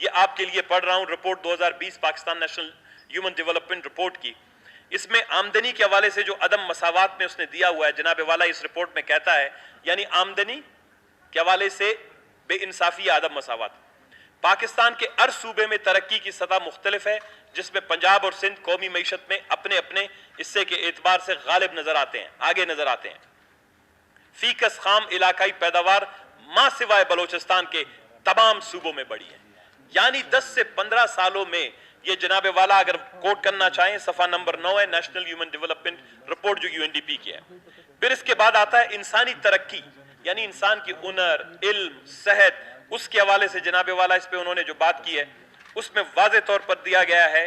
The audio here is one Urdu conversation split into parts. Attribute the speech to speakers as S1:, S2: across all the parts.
S1: یہ آپ کے لیے پڑھ رہا ہوں report 2020 Pakistan national human development report کی. اس میں آمدنی کے حوالے سے جو عدم مساوات میں اس نے دیا ہوا ہے, جناب والا اس رپورٹ میں کہتا ہے, یعنی آمدنی کے حوالے سے بے انصافی یا عدم مساوات. پاکستان کے ہر صوبے میں ترقی کی سطح مختلف ہے, جس میں پنجاب اور سندھ قومی معیشت میں اپنے اپنے حصے کے اعتبار سے غالب نظر آتے ہیں, آگے نظر آتے ہیں. فی کس خام علاقائی پیداوار ماں سوائے بلوچستان کے تمام صوبوں میں بڑھی ہے. یعنی 10 سے 15 سالوں میں یہ جناب والا اگر کوٹ کرنا چاہیں صفحہ نمبر 9 ہے نیشنل ہیومن ڈیولپمنٹ رپورٹ جو UNDP کی ہے. پھر اس کے بعد آتا ہے انسانی ترقی, یعنی انسان کی ہنر, علم, صحت, اس کے حوالے سے جناب والا اس پہ انہوں نے جو بات کی ہے اس میں واضح طور پر دیا گیا ہے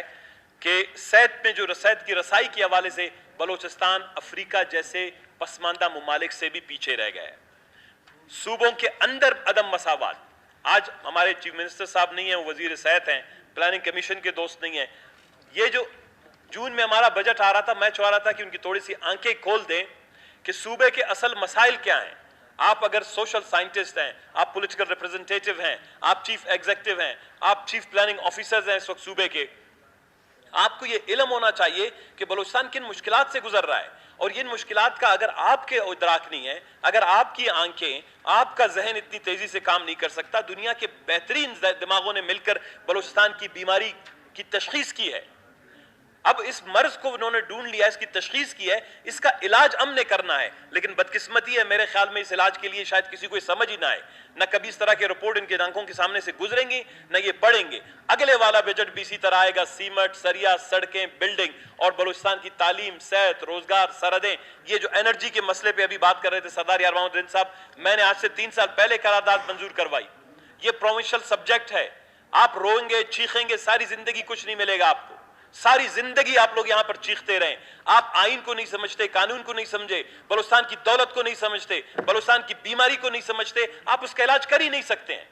S1: کہ صحت میں جو صحت کی رسائی کے حوالے سے بلوچستان افریقہ جیسے پسماندہ ممالک سے بھی پیچھے رہ گیا ہے. صوبوں کے اندر عدم مساوات, آج ہمارے چیف منسٹر صاحب نہیں ہیں, وہ وزیر صحت ہیں, پلاننگ کمیشن کے دوست نہیں ہیں. یہ جو جون میں ہمارا بجٹ آ رہا تھا, میں چاہ رہا تھا کہ ان کی تھوڑی سی آنکھیں کھول دیں کہ صوبے کے اصل مسائل کیا ہیں. آپ اگر سوشل سائنٹسٹ ہیں, آپ پولیٹیکل ریپرزنٹیٹیو ہیں, آپ چیف ایگزیکٹو ہیں, آپ چیف پلاننگ آفیسرز ہیں اس وقت صوبے کے, آپ کو یہ علم ہونا چاہیے کہ بلوچستان کن مشکلات سے گزر رہا ہے. اور ان مشکلات کا اگر آپ کے ادراک نہیں ہے, اگر آپ کی آنکھیں, آپ کا ذہن اتنی تیزی سے کام نہیں کر سکتا, دنیا کے بہترین دماغوں نے مل کر بلوچستان کی بیماری کی تشخیص کی ہے. اب اس مرض کو انہوں نے ڈھونڈ لیا, اس کی تشخیص کی ہے, اس کا علاج ہم نے کرنا ہے. لیکن بدقسمتی ہے میرے خیال میں اس علاج کے لیے شاید کسی کو سمجھ ہی نہ آئے, نہ کبھی اس طرح کے رپورٹ ان کے آنکھوں کے سامنے سے گزریں گی, نہ یہ پڑھیں گے. اگلے والا بجٹ بھی اسی طرح آئے گا, سیمنٹ, سریا, سڑکیں, بلڈنگ, اور بلوچستان کی تعلیم, صحت, روزگار, سرحدیں. یہ جو انرجی کے مسئلے پہ ابھی بات کر رہے تھے سردار یار محمد الدین صاحب, میں نے آج سے 3 سال پہلے قرارداد منظور کروائی. یہ پروونشل سبجیکٹ ہے, آپ روئیں گے, چیخیں گے, ساری زندگی کچھ نہیں ملے گا آپ کو. ساری زندگی آپ لوگ یہاں پر چیختے رہیں. آپ آئین کو نہیں سمجھتے, قانون کو نہیں سمجھے, بلوچستان کی دولت کو نہیں سمجھتے, بلوچستان کی بیماری کو نہیں سمجھتے, آپ اس کا علاج کر ہی نہیں سکتے ہیں.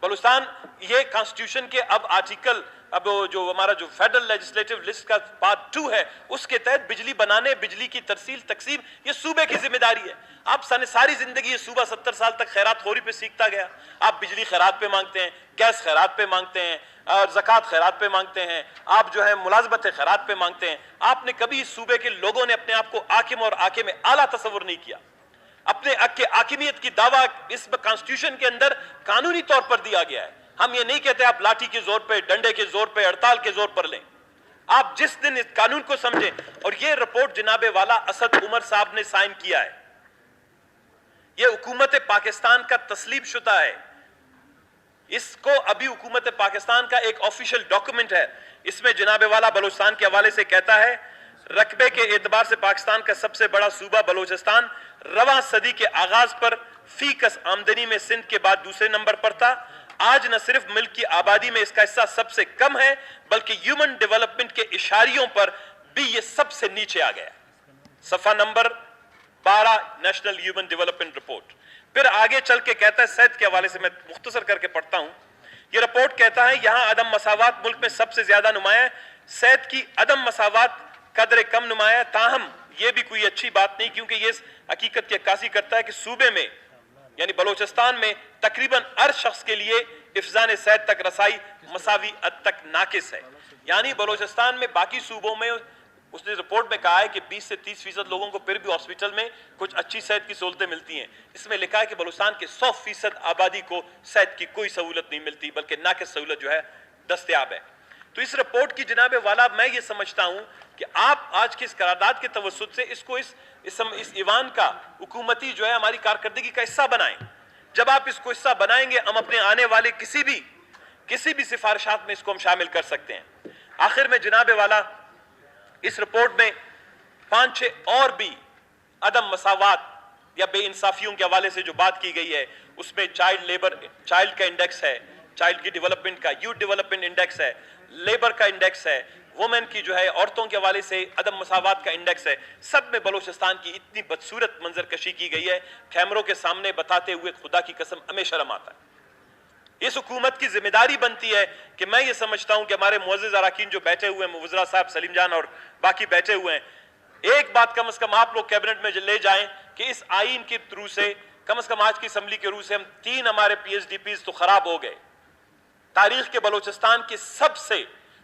S1: بلوچستان یہ کانسٹیٹیوشن کے اب آرٹیکل, اب جو ہمارا جو فیڈرل لیجسلیٹو لسٹ کا پارٹ 2 ہے, اس کے تحت بجلی بنانے, بجلی کی ترسیل, تقسیم, یہ صوبے کی ذمہ داری ہے. آپ ساری زندگی یہ صوبہ 70 سال تک خیرات خوری پہ سیکھتا گیا. آپ بجلی خیرات پہ مانگتے ہیں, گیس خیرات پہ مانگتے ہیں, اور زکوٰۃ خیرات پہ مانگتے ہیں, آپ جو ہے ملازمت خیرات پہ مانگتے ہیں. آپ نے کبھی اس صوبے کے لوگوں نے اپنے آپ کو حاکم اور حاکم اعلیٰ تصور نہیں کیا. اپنے حق کے حاکمیت کی دعویٰ اس کانسٹیٹیوشن کے اندر قانونی طور پر دیا گیا ہے. ہم یہ نہیں کہتے آپ لاٹھی کے زور پہ, ڈنڈے کے زور پہ, ہڑتال کے زور پر لیں. آپ جس دن اس قانون کو سمجھیں. اور یہ رپورٹ جناب والا اسد عمر صاحب نے سائن کیا ہے, یہ حکومت پاکستان کا تسلیم شدہ ہے. اس کو ابھی حکومت پاکستان کا ایک آفیشیل ڈاکومنٹ ہے, اس میں جناب والا بلوچستان کے حوالے سے کہتا ہے رقبے کے اعتبار سے پاکستان کا سب سے بڑا صوبہ بلوچستان رواں صدی کے آغاز پر فی کس آمدنی میں سندھ کے بعد دوسرے نمبر پر تھا. آج نہ صرف ملک کی آبادی میں اس کا حصہ سب سے کم ہے, بلکہ ہیومن ڈیولپمنٹ کے اشاریوں پر بھی یہ سب سے نیچے آ گیا. صفحہ number 12 national human development report. پھر آگے چل کے کہتا ہے صحت کے حوالے سے, میں مختصر کر کے پڑھتا ہوں. یہ رپورٹ کہتا ہے یہاں عدم مساوات ملک میں سب سے زیادہ نمایاں ہے. صحت کی عدم مساوات قدر کم نمایاں ہے. تاہم یہ بھی کوئی اچھی بات نہیں, کیونکہ یہ حقیقت کی عکاسی کرتا ہے کہ صوبے میں یعنی بلوچستان میں تقریباً ہر شخص کے لیے حفظان صحت تک رسائی مساوی حد تک ناقص ہے. یعنی بلوچستان میں باقی صوبوں میں اس نے رپورٹ میں کہا ہے کہ 20 سے 30% لوگوں کو پھر بھی ہاسپٹل میں کچھ اچھی صحت کی سہولتیں ملتی ہیں. اس میں لکھا ہے کہ بلوچستان کے 100% آبادی کو صحت کی کوئی سہولت نہیں ملتی, بلکہ ناقص سہولت جو ہے دستیاب ہے. تو اس رپورٹ کی جناب والا میں یہ سمجھتا ہوں کہ آپ آج کی اس قرارداد کے توسط سے اس کو اس ایوان کا حکومتی جو ہے ہماری کارکردگی کا حصہ بنائیں. جب آپ اس کو حصہ بنائیں گے, ہم اپنے آنے والے کسی بھی سفارشات میں اس کو ہم شامل کر سکتے ہیں. آخر میں جناب والا اس رپورٹ میں 5-6 اور بھی عدم مساوات یا بے انصافیوں کے حوالے سے جو بات کی گئی ہے, اس میں چائلڈ کا انڈیکس ہے, چائلڈ کی ڈیولپمنٹ کا, یوتھ ڈیولپمنٹ انڈیکس ہے, لیبر کا انڈیکس ہے, وومن کی جو ہے عورتوں کے حوالے سے عدم مساوات کا انڈیکس ہے. سب میں بلوچستان کی اتنی بدصورت منظر کشی کی گئی ہے, کیمروں کے سامنے بتاتے ہوئے خدا کی قسم ہمیں شرم آتا ہے. اس حکومت کی ذمہ داری بنتی ہے کہ میں یہ سمجھتا ہوں کہ ہمارے معزز اراکین جو بیٹھے ہوئے ہیں, وزراء صاحب سلیم جان اور باقی بیٹھے ہوئے ہیں, ایک بات کم از کم آپ لوگ کیبنٹ میں لے جائیں کہ اس آئین کے تھرو سے کم از کم آج کی اسمبلی کے روح سے ہم 3 ہمارے PhD تو خراب ہو گئے. تاریخ کے بلوچستان کے سب سے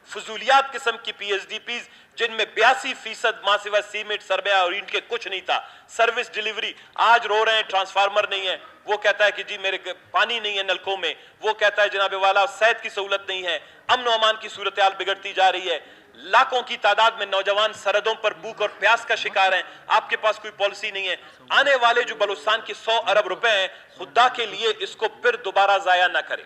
S1: فضولیات قسم کی پی ایس ڈی پیز جن میں 82% ماں سوا سیمنٹ سربیہ اور اینٹ کے کچھ نہیں تھا. سروس ڈیلیوری آج رو رہے ہیں ٹرانسفارمر نہیں ہے, وہ کہتا ہے کہ جی میرے پانی نہیں ہے نلکوں میں, وہ کہتا ہے جناب والا صحت کی سہولت نہیں ہے, امن و امان کی صورتحال بگڑتی جا رہی ہے, لاکھوں کی تعداد میں نوجوان سرحدوں پر بھوک اور پیاس کا شکار ہیں, آپ کے پاس کوئی پالیسی نہیں ہے. آنے والے جو بلوچستان کے 100 ارب روپے ہیں خدا کے لیے اس کو پھر دوبارہ ضائع نہ کریں.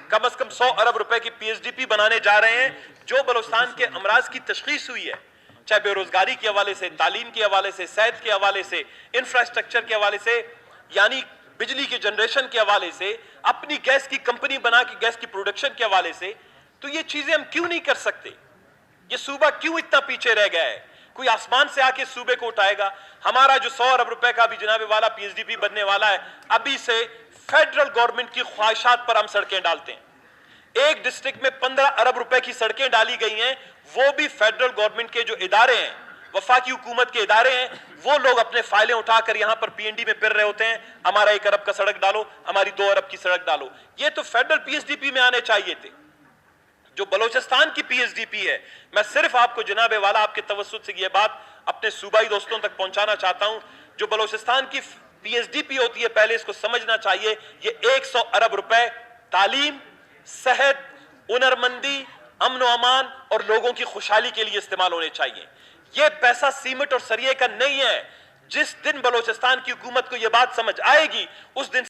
S1: کم از کم 100 ارب روپے کی پی ایس ڈی پی بنانے جا رہے ہیں جو بلوچستان کے امراض کی تشخیص ہوئی ہے, چاہے بے روزگاری کے حوالے سے, تعلیم کے حوالے سے, صحت کے حوالے سے, انفراسٹرکچر کے حوالے سے, یعنی بجلی کے جنریشن کے حوالے سے, اپنی گیس کی کمپنی بنا کے گیس کی پروڈکشن کے حوالے سے. تو یہ چیزیں ہم کیوں نہیں کر سکتے؟ یہ صوبہ کیوں اتنا پیچھے رہ گیا ہے؟ کوئی آسمان سے آ کے صوبے کو اٹھائے گا؟ ہمارا جو 100 ارب روپے کا بھی جناب والا پی ایس ڈی پی بننے والا ہے, ابھی سے فیڈرل گورنمنٹ کی خواہشات پر ہم سڑکیں ڈالتے ہیں. ایک ڈسٹرکٹ میں 15 ارب روپے کی سڑکیں ڈالی گئی ہیں, وہ بھی فیڈرل گورنمنٹ کے جو ادارے ہیں, وفاقی حکومت کے ادارے ہیں, وہ لوگ اپنے فائلیں اٹھا کر یہاں پر پی این ڈی میں پھر رہے ہوتے ہیں, ہمارا 1 ارب کا سڑک ڈالو, ہماری 2 ارب کی سڑک ڈالو. یہ تو federal P S D P میں آنے چاہیے تھے. جو بلوچستان کی پی ایس ڈی پی ہے, میں صرف آپ کو جناب والا آپ کے توسط سے یہ بات اپنے صوبائی دوستوں تک پہنچانا چاہتا ہوں. جو بلوچستان کی پی ایس ڈی پی ہوتی ہے, پہلے اس کو سمجھنا چاہیے, یہ 100 ارب روپے تعلیم, صحت, ہنرمندی, امن و امان اور لوگوں کی خوشحالی کے لیے استعمال ہونے چاہیے. یہ پیسہ سیمنٹ اور سریے کا نہیں ہے. جس دن بلوچستان کی حکومت کو یہ بات سمجھ آئے گی اس دن